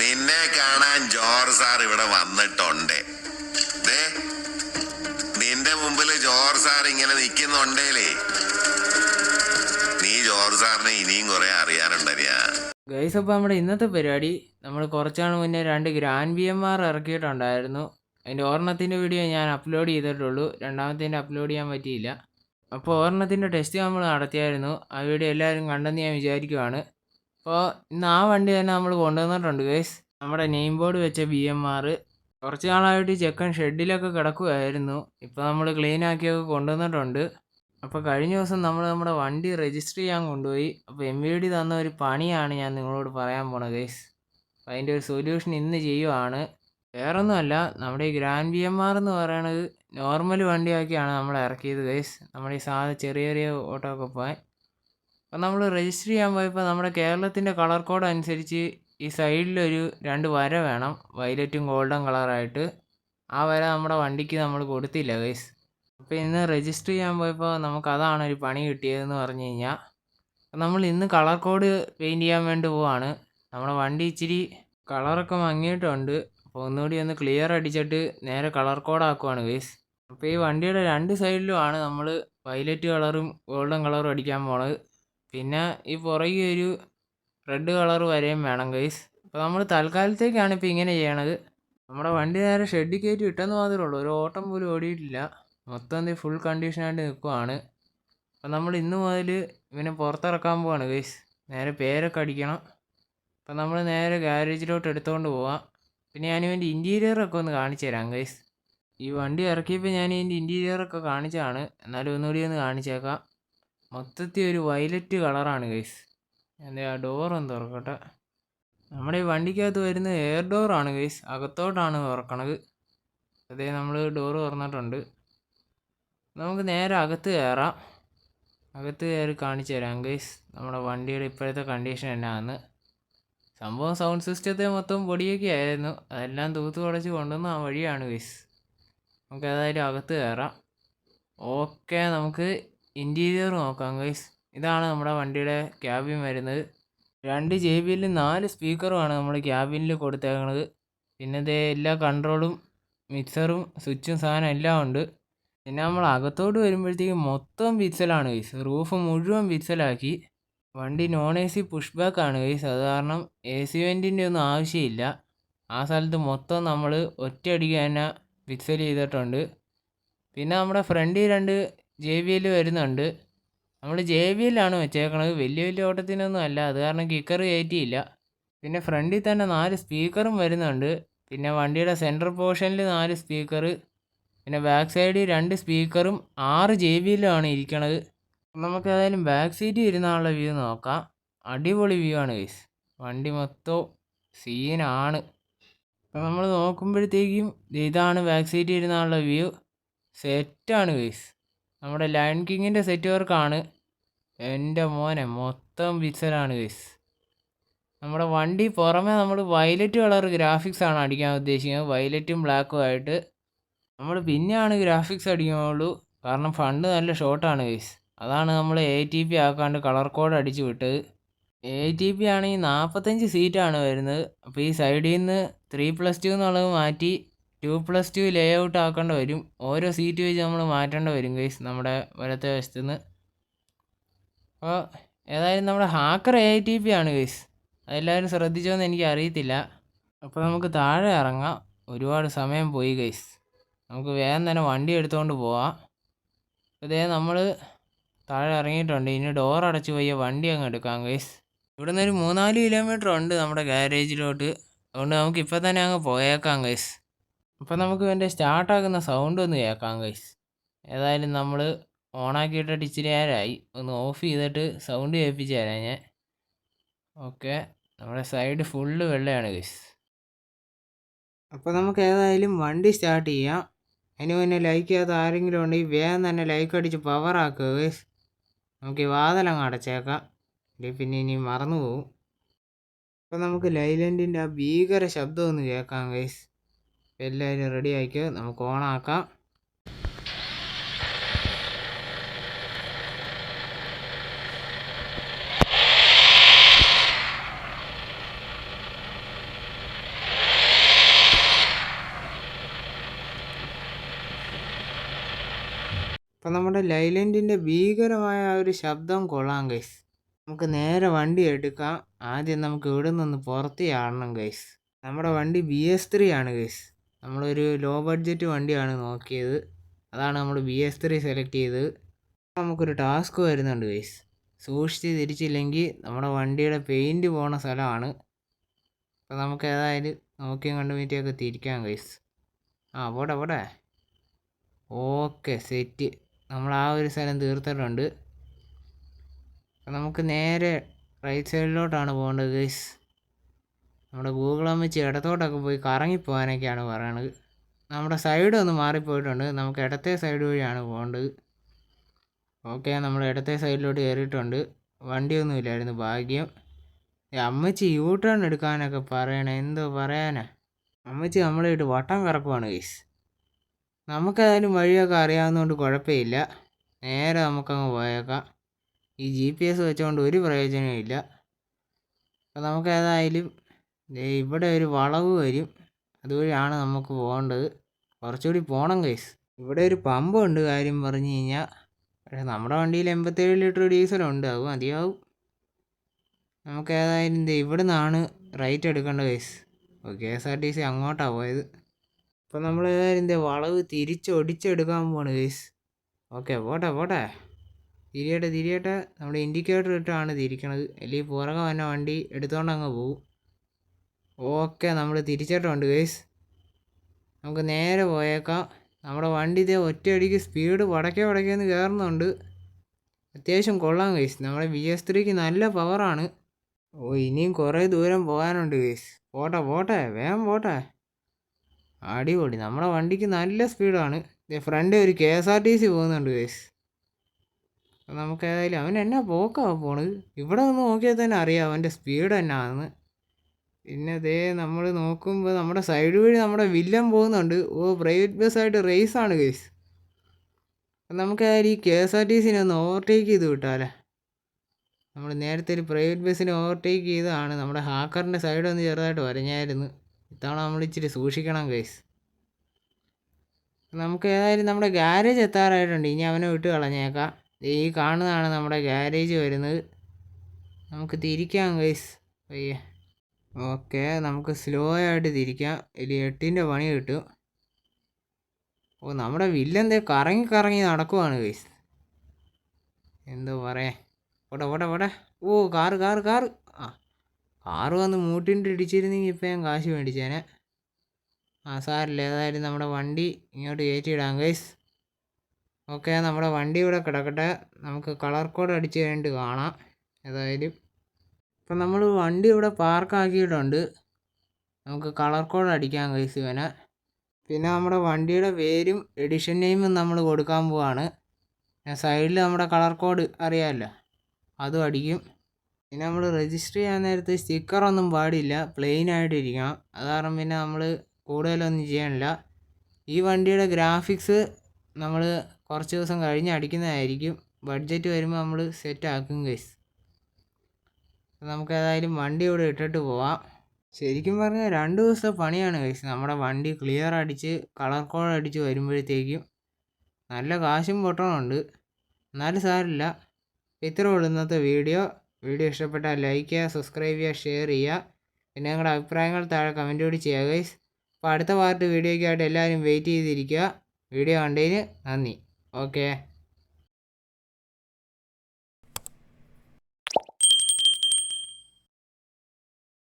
നിന്നെ കാണാൻ George sir ഇവിടെ വന്നിട്ടുണ്ട്. നിന്റെ മുമ്പിൽ ജോർജ് സാർ ഇങ്ങനെ നിൽക്കുന്നുണ്ടേലേ, നീ ജോർജ് സാറിനെ ഇനിയും കുറെ അറിയാനുണ്ടരിയാ. ഗൈസ്, അപ്പോൾ നമ്മുടെ ഇന്നത്തെ പരിപാടി, നമ്മൾ കുറച്ചാണ് മുന്നേ 2 ഗ്രാൻഡ് BMR ഇറക്കിയിട്ടുണ്ടായിരുന്നു. അതിൻ്റെ ഒരെണ്ണത്തിൻ്റെ വീഡിയോ ഞാൻ അപ്ലോഡ് ചെയ്തിട്ടുള്ളൂ, രണ്ടാമത്തേൻ്റെ അപ്ലോഡ് ചെയ്യാൻ പറ്റിയില്ല. അപ്പോൾ ഒരെണ്ണത്തിൻ്റെ ടെസ്റ്റ് നമ്മൾ നടത്തിയായിരുന്നു, ആ വീഡിയോ എല്ലാവരും കണ്ടെന്ന് ഞാൻ വിചാരിക്കുവാണ്. അപ്പോൾ ഇന്ന് ആ വണ്ടി തന്നെ നമ്മൾ കൊണ്ടുവന്നിട്ടുണ്ട് ഗൈസ്, നമ്മുടെ നെയിം ബോർഡ് വെച്ച BMR. കുറച്ച് നാളായിട്ട് ചെക്കൻ ഷെഡിലൊക്കെ കിടക്കുമായിരുന്നു, ഇപ്പോൾ നമ്മൾ ക്ലീൻ ആക്കിയൊക്കെ കൊണ്ടുവന്നിട്ടുണ്ട്. അപ്പോൾ കഴിഞ്ഞ ദിവസം നമ്മൾ നമ്മുടെ വണ്ടി രജിസ്റ്റർ ചെയ്യാൻ കൊണ്ടുപോയി. അപ്പോൾ MVD തന്ന ഒരു പണിയാണ് ഞാൻ നിങ്ങളോട് പറയാൻ പോണത് ഗൈസ്. അപ്പോൾ അതിൻ്റെ ഒരു സൊല്യൂഷൻ ഇന്ന് ചെയ്യുവാണ്. വേറൊന്നുമല്ല, നമ്മുടെ ഈ ഗ്രാൻഡ് BMR എന്ന് പറയുന്നത് നോർമൽ വണ്ടിയാക്കിയാണ് നമ്മൾ ഇറക്കിയത് ഗൈസ്, നമ്മുടെ ഈ സാധാ ചെറിയ ചെറിയ ഓട്ടോ ഒക്കെ പോകാൻ. അപ്പോൾ നമ്മൾ രജിസ്റ്റർ ചെയ്യാൻ പോയപ്പോൾ നമ്മുടെ കേരളത്തിൻ്റെ കളർ കോഡ് അനുസരിച്ച് ഈ സൈഡിലൊരു 2 വര വേണം, വയലറ്റും ഗോൾഡൻ കളറായിട്ട്. ആ വര നമ്മുടെ വണ്ടിക്ക് നമ്മൾ കൊടുത്തില്ല ഗൈസ്. അപ്പോൾ ഇന്ന് രജിസ്റ്റർ ചെയ്യാൻ പോയപ്പോൾ നമുക്കതാണ് ഒരു പണി കിട്ടിയതെന്ന് പറഞ്ഞു കഴിഞ്ഞാൽ, നമ്മൾ ഇന്ന് കളർ കോഡ് പെയിൻറ്റ് ചെയ്യാൻ വേണ്ടി പോവാണ്. നമ്മുടെ വണ്ടി ഇച്ചിരി കളറൊക്കെ മങ്ങിയിട്ടുണ്ട്, അപ്പോൾ ഒന്നുകൂടി ഒന്ന് ക്ലിയർ അടിച്ചിട്ട് നേരെ കളർ കോഡ് ആക്കുവാണ് ഗൈസ്. അപ്പോൾ ഈ വണ്ടിയുടെ 2 സൈഡിലുമാണ് നമ്മൾ വയലറ്റ് കളറും ഗോൾഡൻ കളറും അടിക്കാൻ പോണത്. പിന്നെ ഈ പുറകെ ഒരു റെഡ് കളർ വരെയും വേണം ഗൈസ്. അപ്പോൾ നമ്മൾ തൽക്കാലത്തേക്കാണ് ഇപ്പോൾ ഇങ്ങനെ ചെയ്യണത്. നമ്മുടെ വണ്ടി നേരെ ഷെഡിൽ കയറ്റി ഇട്ടെന്ന് മാത്രമേ ഉള്ളൂ, ഒരു ഓട്ടം പോലും ഓടിയിട്ടില്ല, മൊത്തം ഫുൾ കണ്ടീഷനായിട്ട് നിൽക്കുവാണ്. അപ്പോൾ നമ്മൾ ഇന്ന് മുതൽ ഇവനെ പുറത്തിറക്കാൻ പോവാണ് ഗൈസ്, നേരെ പേരൊക്കെ അടിക്കണം. അപ്പോൾ നമ്മൾ നേരെ ഗാരേജിലോട്ട് എടുത്തുകൊണ്ട് പോവാം. പിന്നെ ഞാനിവൻ്റെ ഇൻറ്റീരിയറൊക്കെ ഒന്ന് കാണിച്ചു തരാം ഗൈസ്. ഈ വണ്ടി ഇറക്കിയപ്പോൾ ഞാൻ ഇതിൻ്റെ ഇൻറ്റീരിയറൊക്കെ കാണിച്ചതാണ്, എന്നാലും ഒന്നുകൂടി ഒന്ന് കാണിച്ചേക്കാം. മൊത്തത്തിൽ ഒരു വയലറ്റ് കളറാണ് ഗൈസ്. എൻ്റെ ആ ഡോറൊന്ന് തുറക്കട്ടെ. നമ്മുടെ ഈ വണ്ടിക്കകത്ത് വരുന്ന എയർ ഡോറാണ് ഗൈസ്, അകത്തോട്ടാണ് തുറക്കണത്. അതേ നമ്മൾ ഡോറ് തുറന്നിട്ടുണ്ട്. നമുക്ക് നേരെ അകത്ത് കയറാം. അകത്ത് കയറി കാണിച്ചു തരാം ഗൈസ് നമ്മുടെ വണ്ടിയുടെ ഇപ്പോഴത്തെ കണ്ടീഷൻ എന്നാന്ന്. സംഭവം സൗണ്ട് സിസ്റ്റത്തെ മൊത്തം പൊടിയൊക്കെ ആയിരുന്നു, അതെല്ലാം തൂത്ത് കുടച്ച് കൊണ്ടുവന്ന ആ വഴിയാണ് ഗൈസ്. നമുക്ക് ഏതായാലും അകത്ത് കയറാം. ഓക്കെ, നമുക്ക് ഇൻറ്റീരിയർ നോക്കാം ഗൈസ്. ഇതാണ് നമ്മുടെ വണ്ടിയുടെ ക്യാബിൻ വരുന്നത്. 2 JBL 4 സ്പീക്കറുമാണ് നമ്മൾ ക്യാബിനിൽ കൊടുത്തേക്കണത്. പിന്നെ ഇതേ എല്ലാ കൺട്രോളും മിക്സറും സ്വിച്ചും സാധനം എല്ലാം ഉണ്ട്. പിന്നെ നമ്മൾ അകത്തോട്ട് വരുമ്പോഴത്തേക്കും മൊത്തം പിക്സലാണ് ഗൈസ്, റൂഫ് മുഴുവൻ പിക്സലാക്കി. വണ്ടി നോൺ AC പുഷ് ബാക്ക് ആണ് ഗൈസ്, അത് കാരണം AC വെൻറ്റിൻ്റെ ഒന്നും ആവശ്യമില്ല. ആ സ്ഥലത്ത് മൊത്തം നമ്മൾ ഒറ്റയടിക്ക് തന്നെ പിക്സൽ ചെയ്തിട്ടുണ്ട്. പിന്നെ നമ്മുടെ ഫ്രണ്ടിൽ 2 JBL വരുന്നുണ്ട്. നമ്മൾ JBL ആണ് വെച്ചേക്കണത്, വലിയ ഓട്ടത്തിനൊന്നും അല്ല, അത് കാരണം കിക്കർ കയറ്റിയില്ല. പിന്നെ ഫ്രണ്ടിൽ തന്നെ 4 സ്പീക്കറും വരുന്നുണ്ട്. പിന്നെ വണ്ടിയുടെ സെൻട്രൽ പോർഷനിൽ 4 സ്പീക്കർ, പിന്നെ ബാക്ക് സൈഡിൽ 2 സ്പീക്കറും 6 JBL ആണ് ഇരിക്കണത്. നമുക്ക് ഏതായാലും ബാക്ക് സീറ്റിൽ ഇരുന്നുള്ള വ്യൂ നോക്കാം. അടിപൊളി വ്യൂ ആണ് ഗൈസ്, വണ്ടി മൊത്തം സീനാണ്. അപ്പം നമ്മൾ നോക്കുമ്പോഴത്തേക്കും ഇതാണ് ബാക്ക് സീറ്റിൽ ഇരുന്നുള്ള വ്യൂ, സെറ്റാണ് ഗൈസ്. നമ്മുടെ ലയൺ കിങ്ങിൻ്റെ സെറ്റ് വർക്കാണ്. എൻ്റെ മോനെ മൊത്തം പിക്സലാണ് ഗൈസ്. നമ്മുടെ വണ്ടി പുറമെ നമ്മൾ വയലറ്റ് കളർ ഗ്രാഫിക്സ് ആണ് അടിക്കാൻ ഉദ്ദേശിക്കുന്നത്, വയലറ്റും ബ്ലാക്കും ആയിട്ട്. നമ്മൾ പിന്നെയാണ് ഗ്രാഫിക്സ് അടിക്കുന്നുള്ളൂ, കാരണം ഫണ്ട് നല്ല ഷോർട്ടാണ് ഗൈസ്. അതാണ് നമ്മൾ ATP ആക്കാണ്ട് കളർ കോഡ് അടിച്ച് വിട്ടത്. ATP ആണെങ്കിൽ 45 സീറ്റാണ് വരുന്നത്. അപ്പോൾ ഈ സൈഡിൽ നിന്ന് 3+2 എന്നുള്ളത് മാറ്റി 2+2 ലേ ഔട്ട് ആക്കേണ്ടി വരും. ഓരോ സീറ്റ് വെച്ച് നമ്മൾ മാറ്റേണ്ടി വരും ഗൈസ് നമ്മുടെ വലത്തെ വശത്ത് നിന്ന്. അപ്പോൾ ഏതായാലും നമ്മുടെ ഹാക്കർ ATP ആണ് ഗൈസ്, അതെല്ലാവരും ശ്രദ്ധിച്ചോന്ന് എനിക്ക് അറിയത്തില്ല. അപ്പോൾ നമുക്ക് താഴെ ഇറങ്ങാം, ഒരുപാട് സമയം പോയി ഗൈസ്, നമുക്ക് വേഗം തന്നെ വണ്ടി എടുത്തുകൊണ്ട് പോവാം. ഇതേ നമ്മൾ താഴെ ഇറങ്ങിയിട്ടുണ്ട്, ഇനി ഡോർ അടച്ച് പോയി വണ്ടി അങ്ങ് എടുക്കാം ഗൈസ്. ഇവിടെ നിന്ന് ഒരു 3-4 കിലോമീറ്റർ ഉണ്ട് നമ്മുടെ ഗാരേജിലോട്ട്, അതുകൊണ്ട് നമുക്ക് ഇപ്പോൾ തന്നെ അങ്ങ് പോയേക്കാം ഗൈസ്. അപ്പോൾ നമുക്ക് ഇതിൻ്റെ സ്റ്റാർട്ടാക്കുന്ന സൗണ്ട് ഒന്ന് കേൾക്കാം ഗൈസ്. ഏതായാലും നമ്മൾ ഓണാക്കിയിട്ടിട്ട് ഇച്ചിരി നേരമായി, ഒന്ന് ഓഫ് ചെയ്തിട്ട് സൗണ്ട് കേൾപ്പിച്ച് തരാം ഞാൻ. ഓക്കെ, നമ്മുടെ സൈഡ് ഫുള്ള് വെള്ളയാണ് ഗൈസ്. അപ്പോൾ നമുക്ക് ഏതായാലും വണ്ടി സ്റ്റാർട്ട് ചെയ്യാം. അതിന് മുന്നേ ലൈക്ക് ചെയ്യാത്ത ആരെങ്കിലും ഉണ്ടെങ്കിൽ വേഗം തന്നെ ലൈക്ക് അടിച്ച് പവറാക്കുക ഗൈസ്. നമുക്ക് ഈ വാതിലങ്ങ് അടച്ചേക്കാം, അല്ലെങ്കിൽ പിന്നെ ഇനി മറന്നു പോകും. അപ്പോൾ നമുക്ക് ലൈലൻഡിൻ്റെ ആ ഭീകര ശബ്ദം ഒന്ന് കേൾക്കാം ഗൈസ്. എല്ലാവരും റെഡി ആയിക്കോ, നമുക്ക് ഓണാക്കാം. അപ്പം നമ്മുടെ ലൈലൻഡിൻ്റെ ഭീകരമായ ആ ഒരു ശബ്ദം കൊള്ളാം ഗൈസ്. നമുക്ക് നേരെ വണ്ടി എടുക്കാം. ആദ്യം നമുക്ക് ഇവിടെ നിന്ന് പുറത്ത് ചാടണം ഗൈസ്. നമ്മുടെ വണ്ടി BS3 ആണ് ഗൈസ്. നമ്മളൊരു ലോ ബഡ്ജറ്റ് വണ്ടിയാണ് നോക്കിയത്, അതാണ് നമ്മൾ BS3 സെലക്ട് ചെയ്തത്. നമുക്കൊരു ടാസ്ക് വരുന്നുണ്ട് ഗൈസ്. സൂക്ഷിച്ച് തിരിച്ചില്ലെങ്കിൽ നമ്മുടെ വണ്ടിയുടെ പെയിൻറ്റ് പോണ സ്ഥലമാണ്. അപ്പോൾ നമുക്ക് ഏതായാലും നോക്കിയും കണ്ടുപിടിയൊക്കെ തിരിക്കാം ഗൈസ്. പോട്ടെ. Okay, set. നമ്മൾ ആ ഒരു സ്ഥലം തീർത്തിട്ടുണ്ട്. അപ്പം നമുക്ക് നേരെ റൈറ്റ് സൈഡിലോട്ടാണ് പോകേണ്ടത് ഗൈസ്. നമ്മുടെ ഗൂഗിൾ അമ്മച്ചി ഇടത്തോട്ടൊക്കെ പോയി കറങ്ങിപ്പോകാനൊക്കെയാണ് പറയണത്. നമ്മുടെ സൈഡ് ഒന്ന് മാറിപ്പോയിട്ടുണ്ട്. നമുക്ക് ഇടത്തെ സൈഡ് വഴിയാണ് പോകേണ്ടത്. ഓക്കെ, നമ്മൾ ഇടത്തെ സൈഡിലോട്ട് കയറിയിട്ടുണ്ട്. വണ്ടിയൊന്നുമില്ലായിരുന്നു, ഭാഗ്യം. അമ്മച്ചി U-ടേൺ എടുക്കാനൊക്കെ പറയണേ, എന്തോ പറയാനാ. അമ്മച്ചി നമ്മളെ ഇട്ട് വട്ടം കറക്കുവാണ് ഗൈസ്. നമുക്കേതായാലും വഴിയൊക്കെ അറിയാവുന്നതുകൊണ്ട് കുഴപ്പമില്ല. നേരെ നമുക്കങ്ങ് പോയേക്കാം. ഈ GPS വെച്ചുകൊണ്ട് ഒരു പ്രയോജനവും ഇല്ല. അപ്പോൾ നമുക്ക് ഏതായാലും ഇവിടെ ഒരു വളവ് വരും, അതുവഴിയാണ് നമുക്ക് പോകേണ്ടത്. കുറച്ചുകൂടി പോകണം ഗൈസ്. ഇവിടെ ഒരു പമ്പുണ്ട് കാര്യം പറഞ്ഞു കഴിഞ്ഞാൽ. പക്ഷേ നമ്മുടെ വണ്ടിയിൽ 87 ലിറ്റർ ഡീസലുണ്ട്, അത് മതിയാവും. നമുക്ക് ഏതായാലും ഇവിടെ നിന്നാണ് റൈറ്റ് എടുക്കേണ്ടത് ഗൈസ്. KSRTC അങ്ങോട്ടാണ് പോയത്. അപ്പോൾ നമ്മൾ ഏതായാലും വളവ് തിരിച്ചൊടിച്ചെടുക്കാൻ പോവാണ് ഗൈസ്. ഓക്കെ, പോട്ടെ. തിരിയട്ടെ. നമ്മുടെ ഇൻഡിക്കേറ്റർ ഇട്ടാണ് തിരിക്കണത്, അല്ലെങ്കിൽ പുറകെ വന്ന വണ്ടി എടുത്തുകൊണ്ട് അങ്ങ് പോവും. ഓക്കെ, നമ്മൾ തിരിച്ചിട്ടുണ്ട് ഗൈസ്. നമുക്ക് നേരെ പോയേക്കാം. നമ്മുടെ വണ്ടി ഒറ്റയടിക്ക് സ്പീഡ് വടക്കേന്ന് കയറുന്നുണ്ട്. അത്യാവശ്യം കൊള്ളാം ഗൈസ്. നമ്മുടെ BS3ക്ക് നല്ല പവറാണ്. ഇനിയും കുറേ ദൂരം പോകാനുണ്ട് ഗൈസ്. പോട്ടെ, വേഗം പോട്ടെ. അടിപൊളി, നമ്മുടെ വണ്ടിക്ക് നല്ല സ്പീഡാണ്. ഫ്രണ്ട് ഒരു KSRTC പോകുന്നുണ്ട് ഗൈസ്. നമുക്ക് ഏതായാലും അവൻ എന്നാ പോക്കാണ് പോണത്. ഇവിടെ നിന്ന് നോക്കിയാൽ തന്നെ അറിയാം അവൻ്റെ സ്പീഡ് എന്നാണെന്ന്. പിന്നെ നമ്മൾ നോക്കുമ്പോൾ നമ്മുടെ സൈഡ് വഴി നമ്മുടെ വില്ലൻ പോകുന്നുണ്ട്. പ്രൈവറ്റ് ബസ്സായിട്ട് റേസാണ് ഗൈസ്. നമുക്ക് ഏതായാലും ഈ KSRTCനെ ഒന്ന് ഓവർടേക്ക് ചെയ്ത് വിട്ടാലേ. നമ്മൾ നേരത്തെ ഒരു പ്രൈവറ്റ് ബസ്സിനെ ഓവർടേക്ക് ചെയ്തതാണ്. നമ്മുടെ ഹാക്കറിൻ്റെ സൈഡ് ഒന്ന് ചെറുതായിട്ട് വരഞ്ഞായിരുന്നു. ഇത്തവണ നമ്മൾ ഇച്ചിരി സൂക്ഷിക്കണം ഗൈസ്. നമുക്ക് ഏതായാലും നമ്മുടെ ഗാരേജ് എത്താറായിട്ടുണ്ട്. ഇനി അവനെ വിട്ട് കളഞ്ഞേക്കാം. ഈ കാണുന്നതാണ് നമ്മുടെ ഗാരേജ് വരുന്നത്. നമുക്ക് തിരിക്കാം ഗൈസ്. ഓക്കെ, നമുക്ക് സ്ലോ ആയിട്ട് തിരിക്കാം. ഇതിൽ 8ൻ്റെ പണി കിട്ടും. നമ്മുടെ വില്ലൻ കറങ്ങി നടക്കുവാണ് ഗൈസ്. എന്തോ പറയാ. പോട്ടെ. കാറ് കാറ് വന്ന് മൂട്ടിൻ്റെ ഇടിച്ചിരുന്നെങ്കിൽ ഇപ്പം ഞാൻ കാശ് മേടിച്ചേനെ. സാറില്ല, ഏതായാലും നമ്മുടെ വണ്ടി ഇങ്ങോട്ട് കയറ്റിയിടാം ഗൈസ്. ഓക്കെ, നമ്മുടെ വണ്ടി ഇവിടെ കിടക്കട്ടെ. നമുക്ക് കളർ കോഡ് അടിച്ച് കഴിഞ്ഞിട്ട് കാണാം ഏതായാലും. ഇപ്പം നമ്മൾ വണ്ടി ഇവിടെ പാർക്കാക്കിയിട്ടുണ്ട്. നമുക്ക് കളർ കോഡ് അടിക്കാം ഗൈസ് ഇവനെ. പിന്നെ നമ്മുടെ വണ്ടിയുടെ പേരും എഡിഷൻ നെയിമും നമ്മൾ കൊടുക്കാൻ പോവാണ്. സൈഡിൽ നമ്മുടെ കളർ കോഡ് അറിയാമല്ലോ, അതും അടിക്കും. പിന്നെ നമ്മൾ രജിസ്റ്റർ ചെയ്യാൻ നേരത്ത് സ്റ്റിക്കറൊന്നും പാടില്ല, പ്ലെയിൻ ആയിട്ടിരിക്കണം. അത് കാരണം പിന്നെ നമ്മൾ കൂടുതലൊന്നും ചെയ്യാനില്ല. ഈ വണ്ടിയുടെ ഗ്രാഫിക്സ് നമ്മൾ കുറച്ച് ദിവസം കഴിഞ്ഞ് അടിക്കുന്നതായിരിക്കും. ബഡ്ജറ്റ് വരുമ്പോൾ നമ്മൾ സെറ്റ് ആക്കും ഗൈസ്. നമുക്ക് ഏതായാലും വണ്ടി ഇവിടെ ഇട്ടിട്ട് പോവാം. ശരിക്കും പറഞ്ഞാൽ 2 ദിവസത്തെ പണിയാണ് ഗൈസ്. നമ്മുടെ വണ്ടി ക്ലിയർ അടിച്ച് കളർ കോഡ് അടിച്ച് വരുമ്പോഴത്തേക്കും നല്ല കാശും പൊട്ടണമുണ്ട്. എന്നാലും സാരമില്ല. ഇത്രയേ ഉള്ളൂ ഇന്നത്തെ വീഡിയോ. ഇഷ്ടപ്പെട്ടാൽ ലൈക്ക് ചെയ്യുക, സബ്സ്ക്രൈബ് ചെയ്യുക, ഷെയർ ചെയ്യുക. പിന്നെ നിങ്ങളുടെ അഭിപ്രായങ്ങൾ താഴെ കമൻറ്റ് കൂടി ചെയ്യുക ഗൈസ്. അപ്പോൾ അടുത്ത പാർട്ട് വീഡിയോയ്ക്കായിട്ട് എല്ലാവരും വെയിറ്റ് ചെയ്തിരിക്കുക. വീഡിയോ കണ്ടതിന് നന്ദി. ഓക്കെ.